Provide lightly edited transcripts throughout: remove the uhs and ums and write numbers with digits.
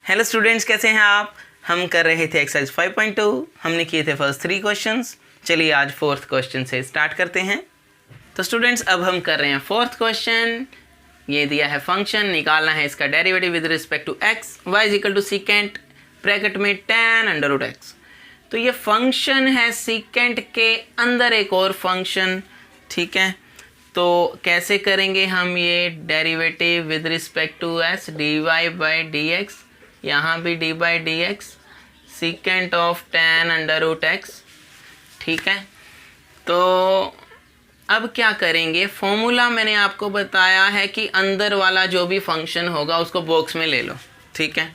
Hello students, कैसे हैं आप। हम कर रहे थे एक्सरसाइज 5.2। हमने किए थे फर्स्ट 3 क्वेश्चंस। चलिए आज फोर्थ क्वेश्चन से स्टार्ट करते हैं। तो स्टूडेंट्स अब हम कर रहे हैं फोर्थ क्वेश्चन। ये दिया है फंक्शन, निकालना है इसका derivative with respect to x. Y is equal to secant bracket में tan अंडर रूट एक्स। तो ये फंक्शन है सीकेंट के अंदर एक और फंक्शन, ठीक है। तो कैसे करेंगे हम ये derivative with respect to s, d y by d x, यहाँ भी d by d x secant of tan under root x, ठीक है। तो अब क्या करेंगे, फॉर्मूला मैंने आपको बताया है कि अंदर वाला जो भी फंक्शन होगा उसको बॉक्स में ले लो, ठीक है।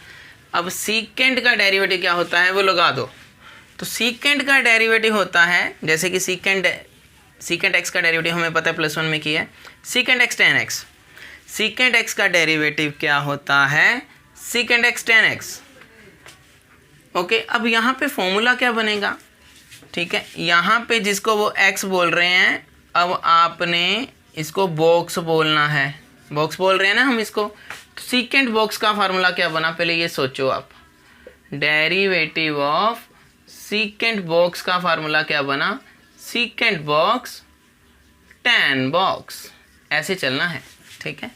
अब सीकेंट का डेरिवेटिव क्या होता है वो लगा दो। तो सीकेंट का डेरिवेटिव होता है, जैसे कि सीकेंट एक्स का डेरिवेटिव हमें पता है +1 में किया है, secant x tan x. Secant x का डेरिवेटिव क्या होता है, secant x tan x. Okay, अब यहाँ पे फॉर्मूला क्या बनेगा, ठीक है। यहाँ पे जिसको वो x बोल रहे हैं, अब आपने इसको बॉक्स बोलना है। बॉक्स बोल रहे हैं ना हम इसको। तो सीकेंट बॉक्स का फार्मूला क्या बना, पहले ये सोचो आप। डेरिवेटिव ऑफ सीकेंट बॉक्स का फार्मूला क्या बना, सीकेंट बॉक्स tan बॉक्स। ऐसे चलना है, ठीक है।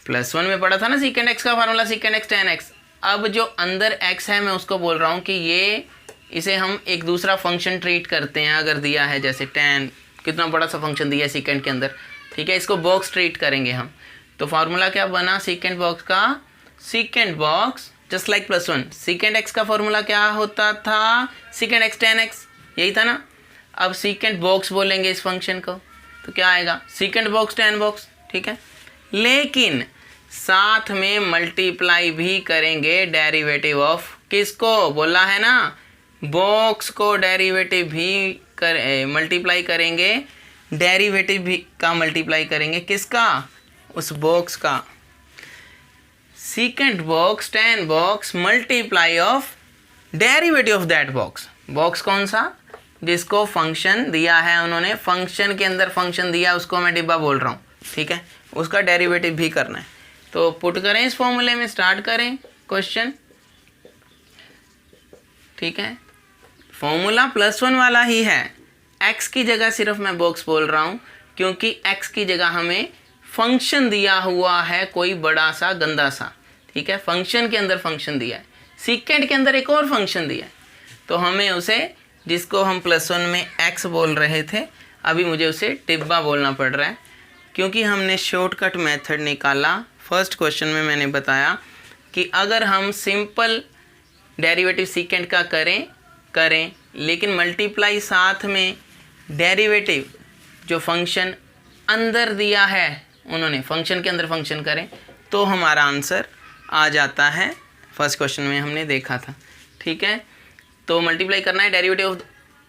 +1 में पढ़ा था ना सीकेंट एक्स का formula, secant x tan x. अब जो अंदर x है मैं उसको बोल रहा हूँ कि इसे हम एक दूसरा फंक्शन ट्रीट करते हैं। अगर दिया है जैसे tan, कितना बड़ा सा फंक्शन दिया है सीकेंट के अंदर, ठीक है। इसको बॉक्स ट्रीट करेंगे हम। तो फार्मूला क्या बना सीकेंट बॉक्स का, secant box just like +1। Secant x का फार्मूला क्या होता था, सीकेंट एक्स tan एक्स, यही था ना। अब सीकेंट बॉक्स बोलेंगे इस फंक्शन को, तो क्या आएगा, सीकेंट बॉक्स tan बॉक्स, ठीक है। लेकिन साथ में मल्टीप्लाई भी करेंगे डेरिवेटिव ऑफ किसको, बोला है ना बॉक्स को, डेरिवेटिव भी मल्टीप्लाई करेंगे, डेरिवेटिव भी का मल्टीप्लाई करेंगे किसका, उस बॉक्स का। Secant box tan box multiply of derivative of that box. Box कौन सा, जिसको फंक्शन दिया है उन्होंने, फंक्शन के अंदर फंक्शन दिया उसको मैं डिब्बा बोल रहा हूँ, ठीक है। उसका डेरिवेटिव भी करना है। तो पुट करें इस फॉर्मूले में, स्टार्ट करें क्वेश्चन, ठीक है। फॉर्मूला +1 वाला ही है, x की जगह सिर्फ मैं बॉक्स बोल रहा हूँ क्योंकि x की जगह हमें फंक्शन दिया हुआ है कोई बड़ा सा गंदा सा, ठीक है। फंक्शन के अंदर फंक्शन दिया है, सीकेंट के अंदर एक और फंक्शन दिया है। तो हमें उसे, जिसको हम +1 में x बोल रहे थे, अभी मुझे उसे डिब्बा बोलना पड़ रहा है क्योंकि हमने शॉर्टकट मेथड निकाला। फर्स्ट क्वेश्चन में मैंने बताया कि अगर हम सिंपल डेरिवेटिव सीकेंट का करें लेकिन मल्टीप्लाई साथ में डेरिवेटिव जो फंक्शन अंदर दिया है उन्होंने, फंक्शन के अंदर फंक्शन करें, तो हमारा आंसर आ जाता है। फर्स्ट क्वेश्चन में हमने देखा था, ठीक है। तो मल्टीप्लाई करना है डेरिवेटिव ऑफ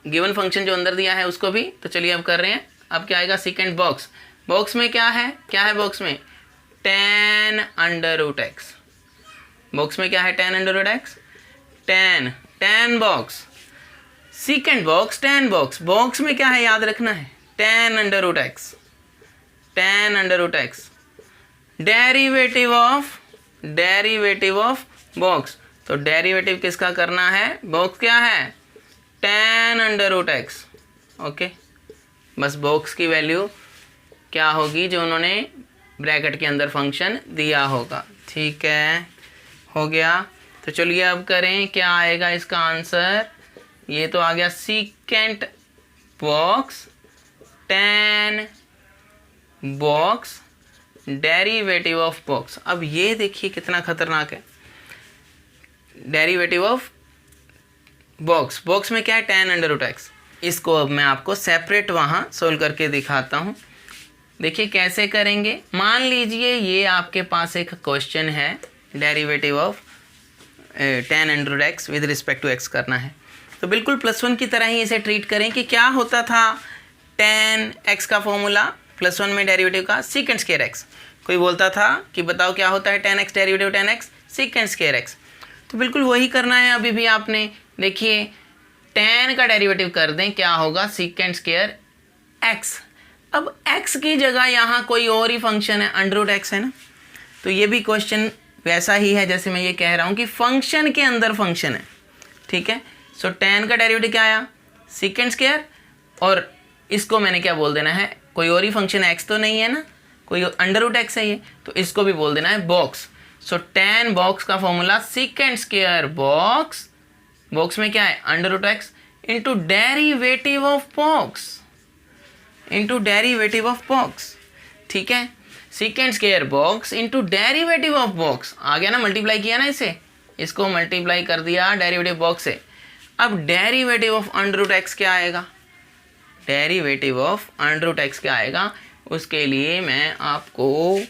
गिवन फंक्शन जो अंदर दिया है उसको भी। तो चलिए अब कर रहे हैं। अब क्या आएगा, सीकेंट बॉक्स। बॉक्स में क्या है बॉक्स में tan under root x. Box में क्या है, tan under root x, tan box. Secant box tan box, box में क्या है याद रखना है, tan under root x, tan under root x. Derivative of box, तो डेरिवेटिव किसका करना है, बॉक्स क्या है, tan under root x, okay. बस बॉक्स की वैल्यू क्या होगी, जो उन्होंने ब्रैकेट के अंदर फंक्शन दिया होगा, ठीक है। हो गया। तो चलिए अब करें, क्या आएगा इसका आंसर। ये तो आ गया secant box tan box derivative of box. अब ये देखिए कितना खतरनाक है, डेरिवेटिव ऑफ बॉक्स। बॉक्स में क्या है, tan अंडर रूट एक्स। इसको अब मैं आपको सेपरेट वहाँ सोल्व करके दिखाता हूँ। देखिए कैसे करेंगे। मान लीजिए ये आपके पास एक क्वेश्चन है, derivative of tan under root x with respect to x करना है। तो बिल्कुल +1 की तरह ही इसे ट्रीट करें कि क्या होता था, tan x का फॉर्मूला +1 में डेरिवेटिव का सीकेंट स्क्वायर x। कोई बोलता था कि बताओ क्या होता है tan x derivative tan x secant square x। तो बिल्कुल वही करना है अभी भी आपने। देखिए tan का डेरिवेटिव कर दें, क्या होगा, सीकेंट स्क्वायर x। अब x की जगह यहाँ कोई और ही फंक्शन है, अंडर रूट एक्स है ना। तो ये भी क्वेश्चन वैसा ही है जैसे मैं ये कह रहा हूँ कि फंक्शन के अंदर फंक्शन है, ठीक है। सो tan का डेरिवेटिव क्या आया, सेकेंड स्क्वायर, और इसको मैंने क्या बोल देना है, कोई और ही फंक्शन x तो नहीं है ना, कोई अंडर रूट एक्स है ये, तो इसको भी बोल देना है बॉक्स। सो tan बॉक्स का formula second square box, box में क्या है under root x into derivative of box, into derivative of box, ठीक है। Second square box into derivative of box आ गया ना, मल्टीप्लाई किया ना इसे, इसको मल्टीप्लाई कर दिया डेरिवेटिव बॉक्स से। अब derivative of under root x क्या आएगा, derivative of under root x क्या आएगा, उसके लिए मैं आपको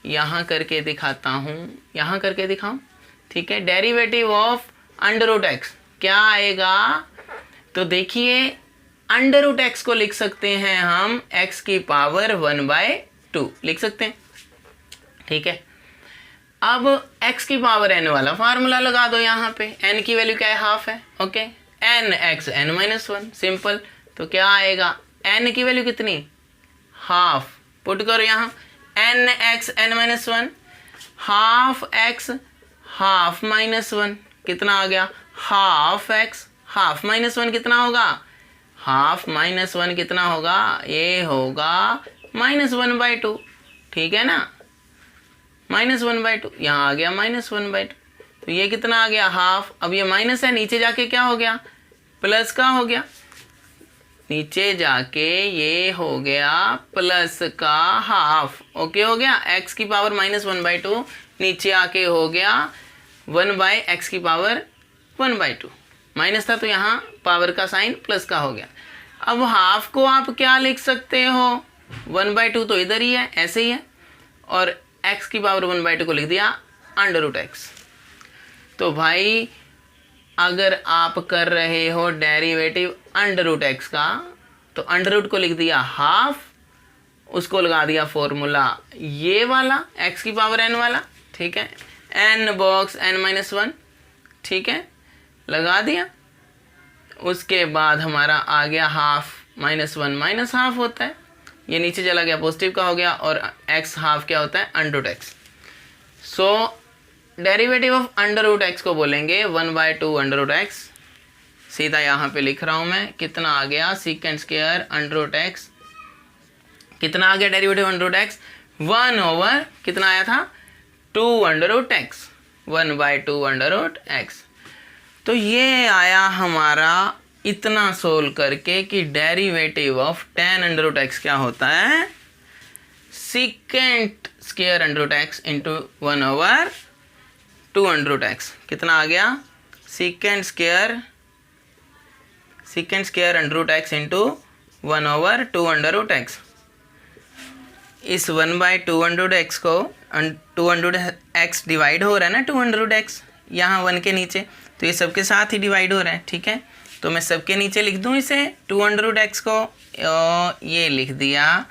यहाँ करके दिखाता हूँ, यहाँ करके दिखाऊँ, ठीक है। Derivative of under root x क्या आएगा, तो देखिए अंडर रूट एक्स को लिख सकते हैं हम x की पावर 1/2 लिख सकते हैं, ठीक है। अब x की पावर n वाला फार्मूला लगा दो, यहाँ पे n की वैल्यू क्या है, हाफ है, ओके। n(x n-1) सिंपल, तो क्या आएगा, n की वैल्यू कितनी, हाफ, पुट करो यहाँ n(x n-1) half x half -1 कितना आ गया, हाफ x हाफ -1 कितना होगा, हाफ -1 कितना होगा, ये होगा -1/2, ठीक है ना, -1/2, यहाँ आ गया -1/2, तो ये कितना आ गया, हाफ। अब ये माइनस है, नीचे जाके क्या हो गया, प्लस का हो गया, नीचे जाके ये हो गया प्लस का हाफ, ओके हो गया। x की पावर -1/2 नीचे आके हो गया 1/x की पावर 1/2, माइनस था तो यहाँ पावर का साइन प्लस का हो गया। अब हाफ को आप क्या लिख सकते हो, 1/2 तो इधर ही है, ऐसे ही है, और x की पावर 1/2 को लिख दिया अंडर रूट एक्स। तो भाई अगर आप कर रहे हो डेरिवेटिव अंडर रूट एक्स का, तो अंडर रूट को लिख दिया हाफ, उसको लगा दिया फॉर्मूला ये वाला x की पावर n वाला, ठीक है, n बॉक्स n-1, ठीक है, लगा दिया। उसके बाद हमारा आ गया हाफ, -1 माइनस हाफ होता है, ये नीचे चला गया पॉजिटिव का हो गया, और x हाफ क्या होता है, under root x. So derivative of under root x को बोलेंगे 1/2 अंडर रूट एक्स, सीधा यहाँ पे लिख रहा हूँ मैं, कितना आ गया, second square under root x, कितना आ गया डेरिवेटिव अंडर रूट एक्स, 1/, कितना आया था, 2 under root x, 1/2 under root x. तो ये आया हमारा इतना सोल्व करके कि derivative of tan under root x क्या होता है, second square under root x into 1/2 under root x, कितना आ गया, second square under root x into 1/2 under root x. इस 1/2 अंडर रूट एक्स को 2 अंडर रूट एक्स डिवाइड हो रहा है ना, 2 अंडर रूट एक्स यहाँ 1 के नीचे, तो ये सबके साथ ही डिवाइड हो रहा है, ठीक है। तो मैं सबके नीचे लिख दूँ इसे 2 अंडर रूट एक्स को, ये लिख दिया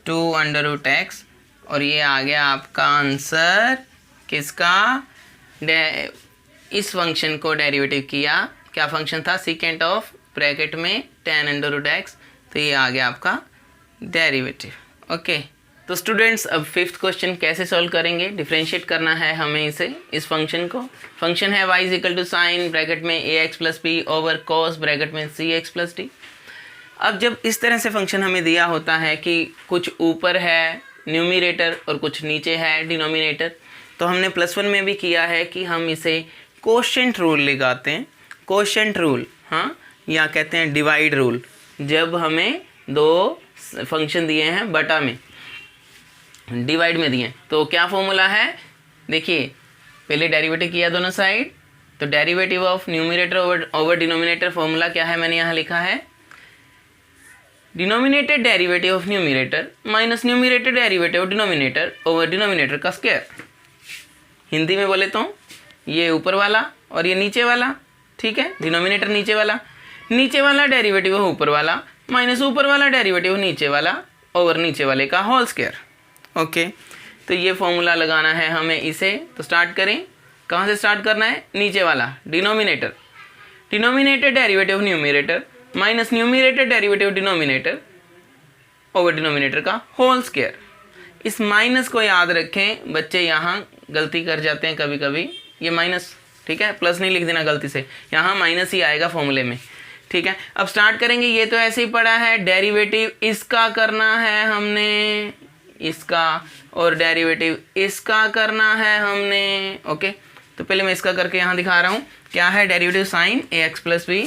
2 अंडर रूट एक्स, और ये आ गया आपका आंसर किसका, इस फंक्शन को डेरिवेटिव किया, क्या फंक्शन था, सेकेंड ऑफ ब्रैकेट में tan अंडर रूट एक्स, तो ये आ गया आपका डेरिवेटिव, ओके। तो स्टूडेंट्स अब फिफ्थ क्वेश्चन कैसे सॉल्व करेंगे, डिफरेंशिएट करना है हमें इसे, इस फंक्शन को। फंक्शन है y = साइन ब्रैकेट में ax + b over cos bracket में cx + d। अब जब इस तरह से फंक्शन हमें दिया होता है कि कुछ ऊपर है न्यूमरेटर और कुछ नीचे है डिनोमिनेटर, तो हमने +1 में भी किया है कि हम इसे कोशेंट रूल लगाते हैं, कोशेंट रूल, हाँ, या कहते हैं डिवाइड रूल। जब हमें दो फंक्शन दिए हैं बटा में, डिवाइड में दिए, तो क्या फॉर्मूला है, देखिए पहले डेरिवेटिव किया दोनों साइड, तो derivative of numerator over denominator formula क्या है, मैंने यहाँ लिखा है denominator derivative of numerator minus numerator derivative of denominator over denominator का स्क्वायर। हिंदी में बोले तो ये ऊपर वाला और ये नीचे वाला, ठीक है, डिनोमिनेटर नीचे वाला डेरिवेटिव ऑफ ऊपर वाला माइनस ऊपर वाला डेरिवेटिव नीचे वाला ओवर नीचे वाले का होल स्क्वायर, ओके। तो ये फॉर्मूला लगाना है हमें इसे, तो स्टार्ट करें, कहाँ से स्टार्ट करना है, नीचे वाला denominator derivative of numerator minus numerator derivative of denominator over denominator का होल स्क्वायर। इस माइनस को याद रखें बच्चे, यहाँ गलती कर जाते हैं कभी कभी, ये माइनस, ठीक है, प्लस नहीं लिख देना गलती से, यहाँ माइनस ही आएगा फॉर्मूले में, ठीक है। अब स्टार्ट करेंगे, ये तो ऐसे ही पड़ा है, डेरिवेटिव इसका करना है हमने, इसका, और डेरिवेटिव इसका करना है हमने, ओके। तो पहले मैं इसका करके यहाँ दिखा रहा हूँ, क्या है derivative sine a x plus b.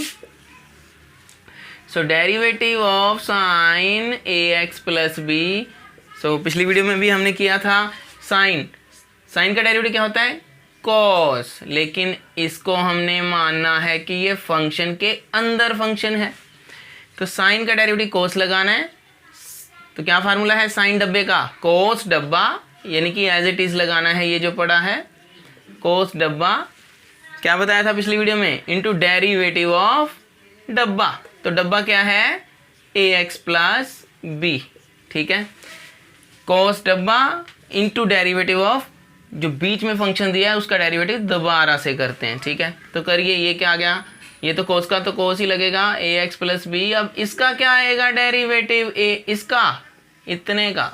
So derivative of sine a x plus b, so पिछली वीडियो में भी हमने किया था, साइन का डेरिवेटिव क्या होता है, कॉस, लेकिन इसको हमने मानना है कि ये फंक्शन के अंदर फंक्शन है, तो साइन का डेरिवेटिव कोस लगाना है। तो क्या फार्मूला है साइन डब्बे का, कोस डब्बा, यानी कि एज इट इज लगाना है, ये जो पड़ा है कोस डब्बा, क्या बताया था पिछली वीडियो में, इनटू डेरिवेटिव ऑफ डब्बा। तो डब्बा क्या है, ए एक्स प्लस बी, ठीक है, कोस डब्बा इनटू डेरिवेटिव ऑफ, जो बीच में फंक्शन दिया है उसका डेरिवेटिव दोबारा से करते हैं, ठीक है। तो करिए, ये क्या आ गया, ये तो कोस का तो कोस ही लगेगा, ए एक्स प्लस बी। अब इसका क्या आएगा डेरिवेटिव, ए इसका इतने का,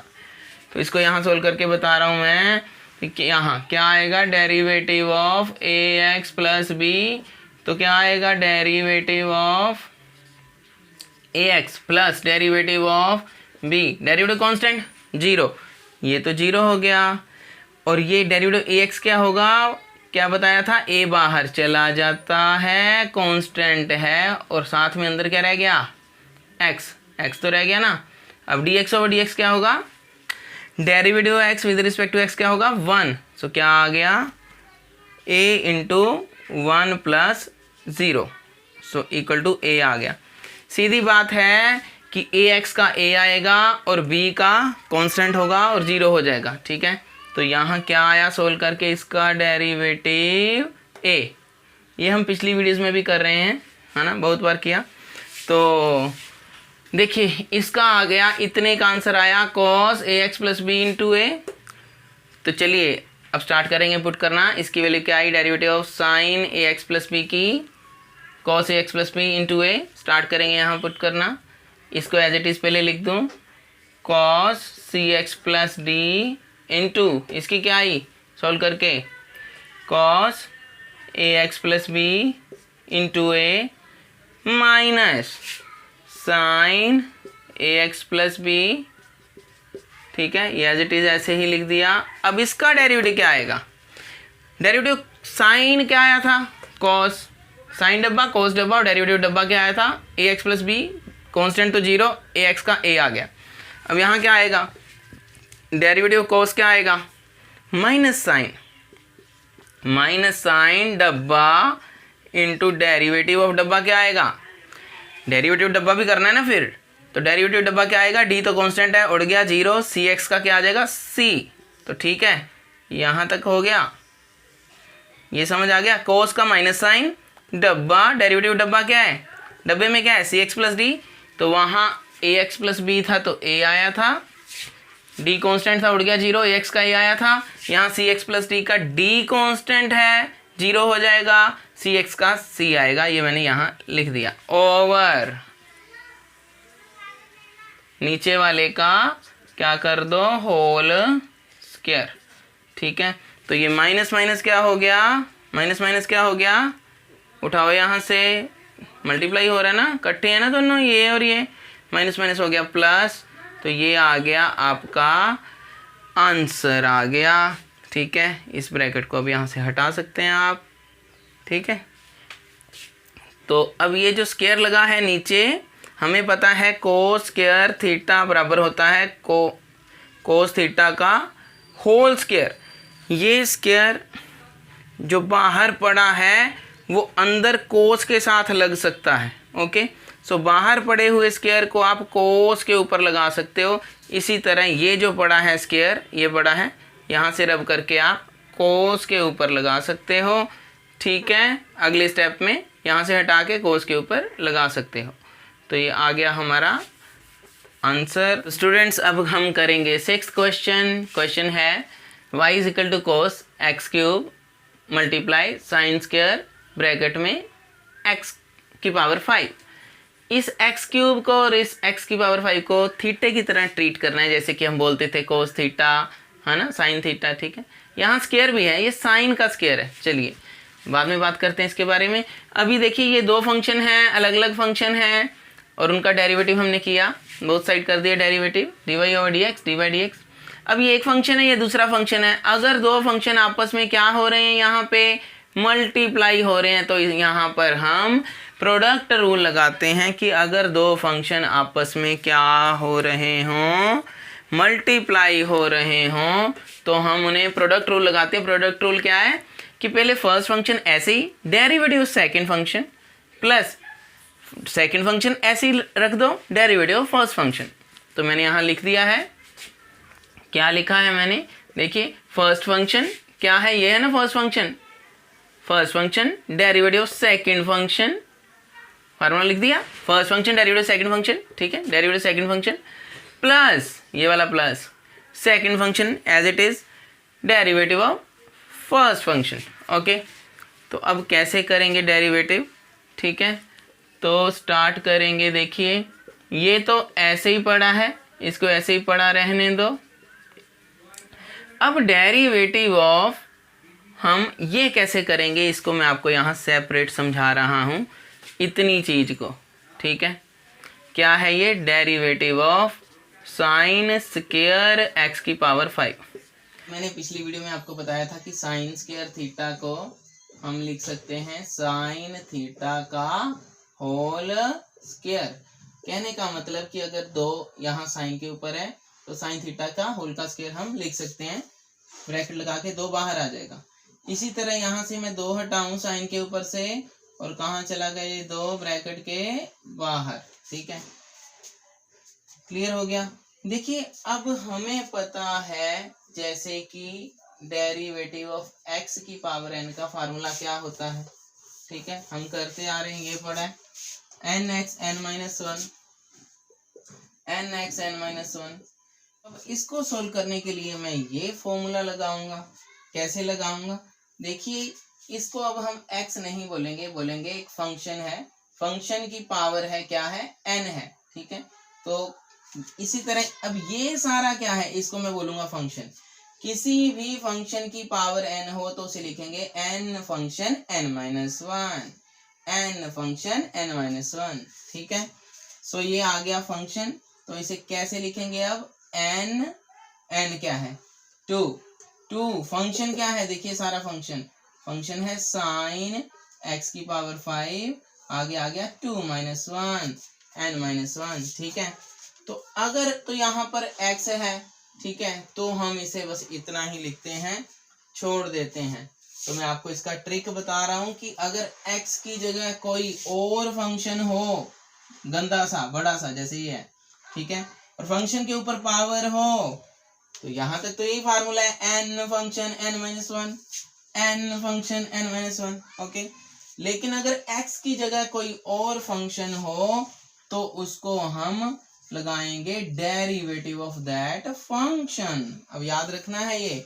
तो इसको यहाँ सोल्व करके बता रहा हूँ मैं कि यहाँ क्या आएगा, derivative of a x plus b, तो क्या आएगा derivative of a x plus derivative of b, derivative constant 0, ये तो 0 हो गया, और ये डेरिवेटिव ए एक्स क्या होगा, क्या बताया था, ए बाहर चला जाता है, कांस्टेंट है, और साथ में अंदर क्या रह गया, एक्स तो रह गया ना। अब d x over d x क्या होगा, derivative of x with respect to x क्या होगा 1, सो क्या आ गया, a into 1 plus 0, so equal to a आ गया। सीधी बात है कि ए एक्स का ए आएगा और बी का कांस्टेंट होगा और 0 हो जाएगा, ठीक है। तो यहाँ क्या आया सोल्व करके, इसका डेरिवेटिव ए, ये हम पिछली वीडियोस में भी कर रहे हैं, है ना, बहुत बार किया। तो देखिए इसका आ गया, इतने का आंसर आया, cos a x plus b into ए। तो चलिए अब स्टार्ट करेंगे पुट करना, इसकी वैल्यू क्या आई, derivative of sine a x plus b की cos a x plus b into a, start करेंगे यहाँ पुट करना। इसको एज इट इज़ पहले लिख दूँ, कॉस सी एक्स प्लस डी इंटू इसकी क्या आई सॉल्व करके, cos a x plus b into A minus sign a x plus B, ठीक है, ये एज इट इज ऐसे ही लिख दिया। अब इसका डेरिवेटिव क्या आएगा, डेरिवेटिव साइन क्या आया था, कॉस, साइन डब्बा कॉस डब्बा, और डेरिवेटिव डब्बा क्या आया था, ए एक्स प्लस बी, कॉन्स्टेंट तो 0, ए एक्स का ए आ गया। अब यहाँ क्या आएगा, डेरिवेटिव कॉस क्या आएगा, माइनस साइन डब्बा इंटू डेरिवेटिव ऑफ डब्बा क्या आएगा, डेरिवेटिव डब्बा भी करना है ना फिर, तो डेरिवेटिव डब्बा क्या आएगा, डी तो कांस्टेंट है, उड़ गया 0, सी एक्स का क्या आ जाएगा सी, तो ठीक है, यहाँ तक हो गया, ये समझ आ गया। कोस का माइनस साइन डब्बा, डेरिवेटिव डब्बा क्या है, डब्बे में क्या है सी एक्स प्लस डी, तो वहाँ ए एक्स प्लस बी था तो ए आया था, डी कांस्टेंट था उड़ गया 0, ए एक्स का ए आया था, यहाँ सी एक्स प्लस डी का डी कांस्टेंट है 0 हो जाएगा, सी एक्स का सी आएगा, ये मैंने यहाँ लिख दिया, ओवर नीचे वाले का क्या कर दो होल स्क्वायर, ठीक है। तो ये माइनस माइनस क्या हो गया, माइनस क्या हो गया, उठाओ यहाँ से, मल्टीप्लाई हो रहा है ना, इकट्ठे है ना दोनों, ये और ये, माइनस हो गया प्लस, तो ये आ गया आपका आंसर आ गया, ठीक है। इस ब्रैकेट को अब यहाँ से हटा सकते हैं आप, ठीक है। तो अब ये जो स्क्वायर लगा है नीचे, हमें पता है कोस स्क्वायर थीटा बराबर होता है कोस थीटा का होल स्क्वायर। ये स्क्वायर जो बाहर पड़ा है वो अंदर कोस के साथ लग सकता है, ओके। सो बाहर पड़े हुए स्क्वायर को आप कोस के ऊपर लगा सकते हो। इसी तरह ये जो पड़ा है स्क्वायर, ये पड़ा है, यहाँ से रब करके आप कोस के ऊपर लगा सकते हो, ठीक है। अगले स्टेप में यहाँ से हटा के कोस के ऊपर लगा सकते हो। तो ये आ गया हमारा आंसर। स्टूडेंट्स अब हम करेंगे 6th क्वेश्चन। क्वेश्चन है y is equal to cos x cube multiply sine square bracket में x की पावर 5। इस x क्यूब को और इस x की पावर 5 को थीटे की तरह ट्रीट करना है, जैसे कि हम बोलते थे कोस थीटा, है ना, साइन थीटा, ठीक है। यहाँ स्क्वायर भी है, ये साइन का स्क्वायर है। चलिए बाद में बात करते हैं इसके बारे में। अभी देखिए ये दो फंक्शन हैं, अलग अलग फंक्शन हैं और उनका डेरिवेटिव हमने किया, बोथ साइड कर दिया डेरिवेटिव, dy/dx dy/dx। अब ये एक फंक्शन है, ये दूसरा फंक्शन है। अगर दो फंक्शन आपस में क्या हो रहे हैं, यहाँ पे मल्टीप्लाई हो रहे हैं, तो यहाँ पर हम प्रोडक्ट रूल लगाते हैं कि अगर दो फंक्शन आपस में क्या हो रहे हों, मल्टीप्लाई हो रहे हों, तो हम उन्हें प्रोडक्ट रूल लगाते हैं। प्रोडक्ट रूल क्या है कि पहले फर्स्ट फंक्शन ऐसे ही, derivative second function, plus second function ऐसे ही रख दो, डेरिवेटिव ऑफ फर्स्ट फंक्शन। तो मैंने यहाँ लिख दिया है, क्या लिखा है मैंने, देखिए फर्स्ट फंक्शन क्या है, ये है ना first function derivative of second function, formula लिख दिया, first function derivative second function, ठीक है, डेरिवेटिव सेकंड फंक्शन प्लस ये वाला plus second function as it is derivative of first function. Okay, तो अब कैसे करेंगे डेरिवेटिव, ठीक है, तो स्टार्ट करेंगे। देखिए ये तो ऐसे ही पड़ा है, इसको ऐसे ही पड़ा रहने दो। अब डेरिवेटिव ऑफ हम ये कैसे करेंगे, इसको मैं आपको यहाँ सेपरेट समझा रहा हूँ, इतनी चीज को, ठीक है। क्या है ये, derivative of sine square x की पावर 5। मैंने पिछली वीडियो में आपको बताया था कि साइन स्क्वायर थीटा को हम लिख सकते हैं साइन थीटा का होल स्क्वायर। कहने का मतलब कि अगर दो यहाँ साइन के ऊपर है तो साइन थीटा का होल का स्क्वायर हम लिख सकते हैं, ब्रैकेट लगा के दो बाहर आ जाएगा। इसी तरह यहाँ से मैं दो हटाऊं साइन के ऊपर से, और कहाँ चला गया ये दो, ब्रैकेट के बाहर, ठीक है, क्लियर हो गया। देखिए अब हमें पता है जैसे कि डेरिवेटिव ऑफ x की पावर n का फार्मूला क्या होता है, ठीक है, हम करते आ रहे हैं, ये पढ़ा है nx n-1। अब इसको सोल्व करने के लिए मैं ये फॉर्मूला लगाऊंगा। कैसे लगाऊंगा, देखिए इसको अब हम x नहीं बोलेंगे, बोलेंगे एक फंक्शन है, फंक्शन की पावर है क्या है, n है, ठीक है। तो इसी तरह अब ये सारा क्या है, इसको मैं बोलूंगा फंक्शन। किसी भी फंक्शन की पावर n हो तो उसे लिखेंगे n function n-1, n function n-1, ठीक है। सो ये आ गया फंक्शन, तो इसे कैसे लिखेंगे अब, n क्या है 2 फंक्शन क्या है, देखिए सारा फंक्शन है साइन x की पावर 5, आगे आ गया 2-1 n-1, ठीक है। तो अगर तो यहाँ पर x है, ठीक है, तो हम इसे बस इतना ही लिखते हैं, छोड़ देते हैं। तो मैं आपको इसका ट्रिक बता रहा हूं कि अगर x की जगह कोई और फंक्शन हो, गंदा सा बड़ा सा जैसे ये है, ठीक है, और फंक्शन के ऊपर पावर हो, तो यहाँ तक तो यही फार्मूला है n function n-1, n function n-1, okay. लेकिन अगर x की जगह कोई और फंक्शन हो तो उसको हम लगाएंगे डेरिवेटिव ऑफ दैट फंक्शन। अब याद रखना है ये,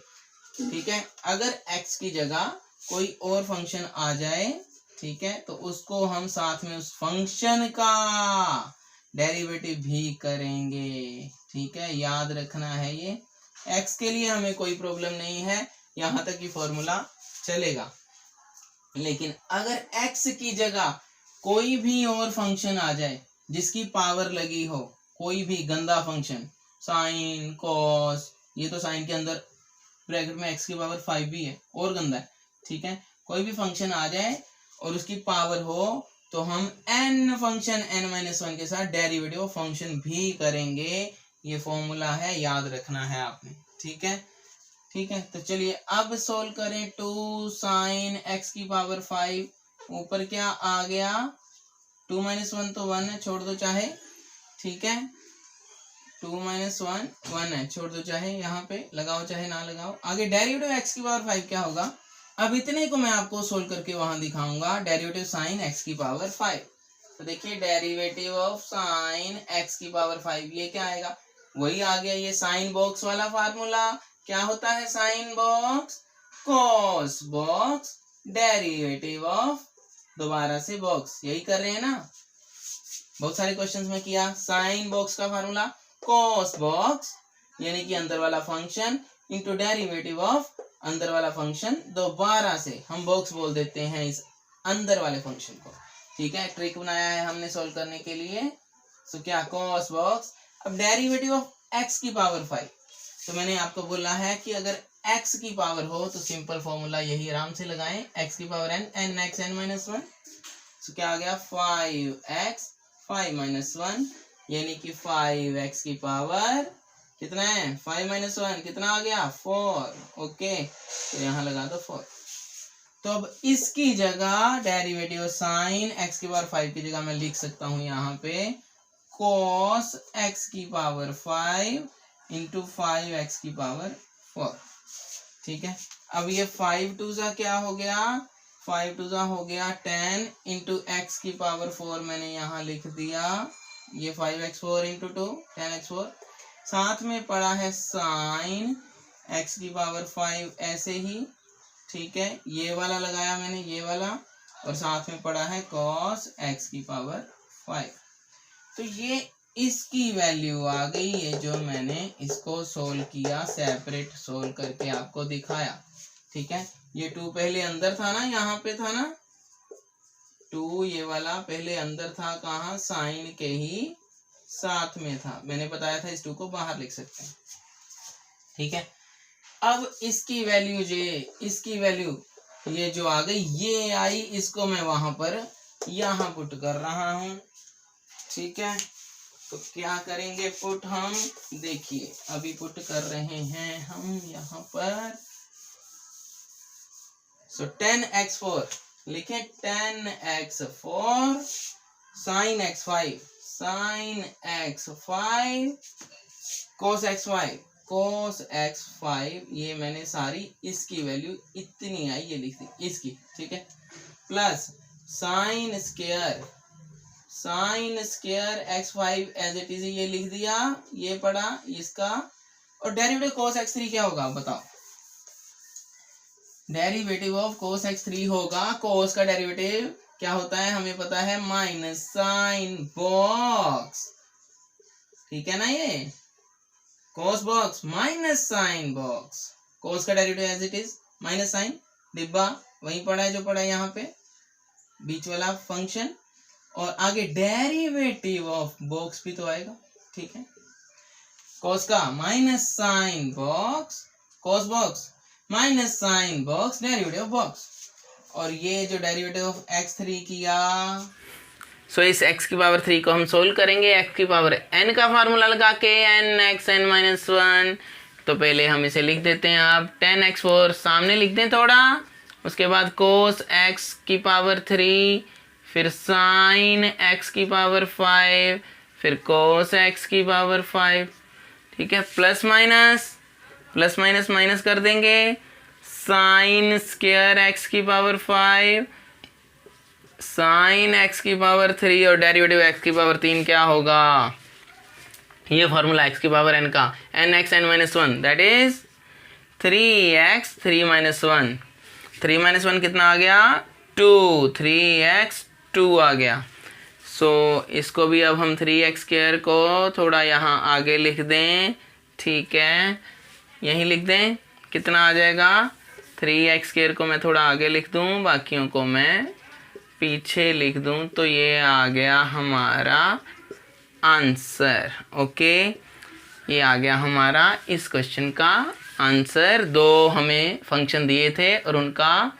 ठीक है, अगर x की जगह कोई और फंक्शन आ जाए, ठीक है, तो उसको हम साथ में उस फंक्शन का डेरिवेटिव भी करेंगे, ठीक है, याद रखना है ये। x के लिए हमें कोई प्रॉब्लम नहीं है, यहाँ तक ही फॉर्मूला चलेगा। लेकिन अगर x की जगह कोई भी और फंक्शन आ जाए जिसकी पावर लगी हो, कोई भी गंदा फंक्शन, साइन कॉस, ये तो साइन के अंदर ब्रैकेट में x की पावर 5 भी है और गंदा है, ठीक है, कोई भी फंक्शन आ जाए और उसकी पावर हो तो हम n फंक्शन n-1 के साथ डेरिवेटिव ऑफ फंक्शन भी करेंगे। ये फॉर्मूला है, याद रखना है आपने, ठीक है, ठीक है। तो चलिए अब सोल्व करें। 2 साइन x की पावर 5, ऊपर क्या आ गया, 2-1 तो 1 है, छोड़ दो चाहे, ठीक है, 2-1 1 है, छोड़ दो चाहे, यहाँ पे लगाओ चाहे ना लगाओ। आगे डेरिवेटिव x की पावर 5 क्या होगा, अब इतने को मैं आपको सोल्व करके वहां दिखाऊंगा। डेरिवेटिव साइन x की पावर 5, तो देखिए डेरिवेटिव ऑफ साइन x की पावर 5 ये क्या आएगा, वही आ गया ये साइन बॉक्स वाला फार्मूला। क्या होता है sine box, cos box, derivative of दोबारा से बॉक्स, यही कर रहे हैं ना, बहुत सारे क्वेश्चंस में किया। साइन बॉक्स का फार्मूला कॉस बॉक्स, यानी कि अंदर वाला फंक्शन, इंटू डेरिवेटिव ऑफ अंदर वाला फंक्शन दोबारा से हम बॉक्स बोल देते हैं इस अंदर वाले फंक्शन को। ठीक है, ट्रिक बनाया है हमने सॉल्व करने के लिए। सो क्या, कॉस बॉक्स। अब डेरिवेटिव ऑफ x की पावर 5, तो मैंने आपको बोला है कि अगर x की पावर हो तो सिंपल फॉर्मूला यही आराम से लगाएं, x की पावर n, nx n-1। सो क्या आ गया 5x 5-1, यानी कि 5x की पावर कितना है 5-1 कितना आ गया 4। ओके, तो यहाँ लगा दो 4। तो अब इसकी जगह डेरिवेटिव साइन x की पावर 5 की जगह मैं लिख सकता हूँ यहाँ पे cos x की पावर 5 इंटू 5x की पावर 4। ठीक है, अब ये 5 क्या हो गया, 5 हो गया 10 इंटू x की पावर 4 मैंने यहाँ लिख दिया, ये 5x4 इंटू 2 10x4। साथ में पड़ा है साइन x की पावर 5 ऐसे ही। ठीक है, ये वाला लगाया मैंने, ये वाला, और साथ में पड़ा है cos x की पावर 5। तो ये इसकी वैल्यू आ गई है जो मैंने इसको सोल्व किया, सेपरेट सोल्व करके आपको दिखाया। ठीक है, ये 2 पहले अंदर था ना, यहाँ पे था ना 2, ये वाला पहले अंदर था, कहाँ साइन के ही साथ में था, मैंने बताया था इस 2 को बाहर लिख सकते हैं। ठीक है, अब इसकी वैल्यू इसकी वैल्यू ये जो आ गई ये आई, इसको मैं वहां पर यहाँ पुट कर रहा हूं। ठीक है, तो क्या करेंगे पुट हम, देखिए अभी पुट कर रहे हैं हम यहाँ पर। सो 10x4 लिखे, 10x4 sign x5 cos x5 ये मैंने सारी इसकी वैल्यू इतनी आई ये लिख दी इसकी। ठीक है, plus sine square x5 as it is ये लिख दिया, ये पड़ा इसका। और डेरिवेटिव cos x3 क्या होगा बताओ, डेरिवेटिव ऑफ cos x3 होगा, cos का डेरिवेटिव क्या होता है हमें पता है, माइनस साइन बॉक्स। ठीक है ना, ये cos box minus sine box, cos का derivative as it is minus sine, डिब्बा वही पड़ा है जो पड़ा है यहाँ पे बीच वाला फंक्शन, और आगे डेरिवेटिव ऑफ बॉक्स भी तो आएगा। ठीक है, cos का minus sine box, cos box minus sine box, derivative of box, और ये जो डेरिवेटिव ऑफ x3 किया। सो इस x की पावर 3 को हम सोल्व करेंगे, x की पावर n का फार्मूला लगा के, nx n-1। तो पहले हम इसे लिख देते हैं, अब 10x4 सामने लिख दें थोड़ा, उसके बाद cos x की पावर 3, फिर साइन x की पावर 5, फिर cos x की पावर 5। ठीक है, प्लस माइनस माइनस कर देंगे, साइन स्क्वायर x की पावर 5 साइन x की पावर 3, और डेरिवेटिव x की पावर 3 क्या होगा, ये फॉर्मूला x की पावर n का, nx n-1 that is 3x 3-1, 3-1 कितना आ गया 2, 3x 2 आ गया। सो इसको भी अब हम 3x² को थोड़ा यहाँ आगे लिख दें। ठीक है, यहीं लिख दें, कितना आ जाएगा 3x² को मैं थोड़ा आगे लिख दूँ, बाकियों को मैं पीछे लिख दूँ, तो ये आ गया हमारा आंसर। ओके, ये आ गया हमारा इस क्वेश्चन का आंसर। 2 हमें फंक्शन दिए थे और उनका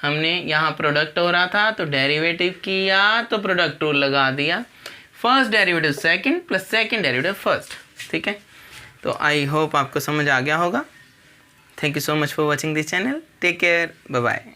हमने यहाँ प्रोडक्ट हो रहा था तो डेरिवेटिव किया, तो प्रोडक्ट रूल लगा दिया, first derivative second plus second derivative first. ठीक है, तो आई होप आपको समझ आ गया होगा। Thank you so much for watching this channel, take care, bye bye.